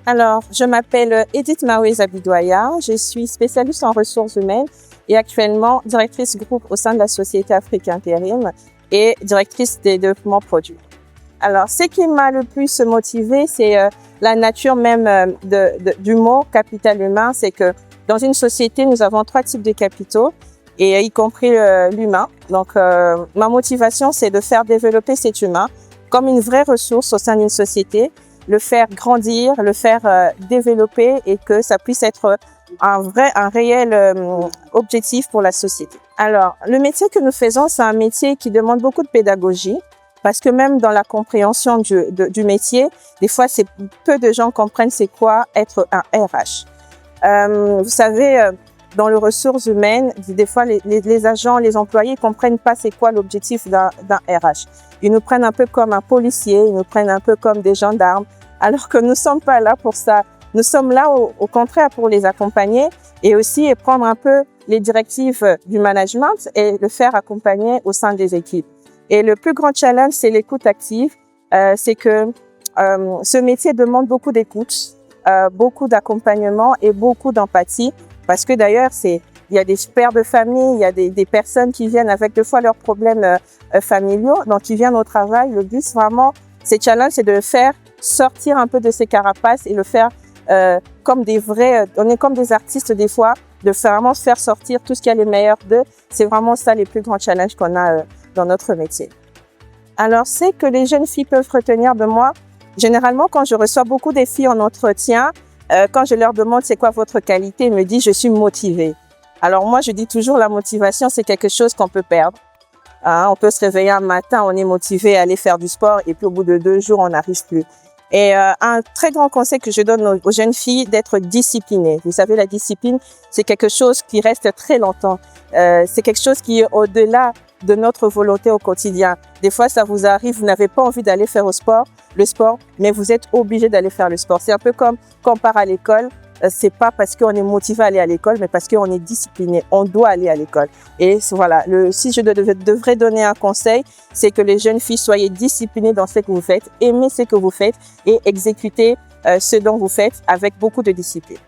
Alors, je m'appelle Edith Maoué-Zabidoya, je suis spécialiste en ressources humaines et actuellement directrice groupe au sein de la société Afrique Intérim et directrice des développements produits. Alors, ce qui m'a le plus motivée, c'est la nature même du mot capital humain. C'est que dans une société, nous avons 3 types de capitaux, et y compris l'humain. Donc, ma motivation, c'est de faire développer cet humain comme une vraie ressource au sein d'une société, le faire grandir, le faire développer et que ça puisse être un réel objectif pour la société. Alors, le métier que nous faisons, c'est un métier qui demande beaucoup de pédagogie. Parce que même dans la compréhension du métier, des fois, peu de gens comprennent c'est quoi être un RH. Vous savez, dans les ressources humaines, des fois, les agents, les employés ne comprennent pas c'est quoi l'objectif d'un RH. Ils nous prennent un peu comme un policier, ils nous prennent un peu comme des gendarmes, alors que nous ne sommes pas là pour ça. Nous sommes là, au contraire, pour les accompagner et aussi prendre un peu les directives du management et le faire accompagner au sein des équipes. Et le plus grand challenge, c'est l'écoute active. C'est que ce métier demande beaucoup d'écoute, beaucoup d'accompagnement et beaucoup d'empathie. Parce que d'ailleurs, il y a des pères de famille, il y a des personnes qui viennent avec des fois leurs problèmes familiaux, donc ils viennent au travail. Le but, vraiment, ces challenges, c'est de le faire sortir un peu de ses carapaces et le faire comme des vrais. On est comme des artistes des fois, de vraiment faire sortir tout ce qu'il y a le meilleur d'eux. C'est vraiment ça les plus grands challenges qu'on a dans notre métier. Alors, c'est que les jeunes filles peuvent retenir de moi. Généralement, quand je reçois beaucoup des filles en entretien, quand je leur demande c'est quoi votre qualité, ils me disent je suis motivée. Alors moi, je dis toujours la motivation, c'est quelque chose qu'on peut perdre. On peut se réveiller un matin, on est motivé à aller faire du sport et puis au bout de 2 jours, on n'arrive plus. Et un très grand conseil que je donne aux jeunes filles, d'être disciplinées. Vous savez, la discipline, c'est quelque chose qui reste très longtemps. C'est quelque chose qui est au-delà de notre volonté au quotidien. Des fois, ça vous arrive, vous n'avez pas envie d'aller faire le sport, mais vous êtes obligé d'aller faire le sport. C'est un peu comme quand on part à l'école. C'est pas parce qu'on est motivé à aller à l'école, mais parce qu'on est discipliné. On doit aller à l'école. Et voilà, si je devrais donner un conseil, c'est que les jeunes filles soyez disciplinées dans ce que vous faites, aimez ce que vous faites et exécutez ce dont vous faites avec beaucoup de discipline.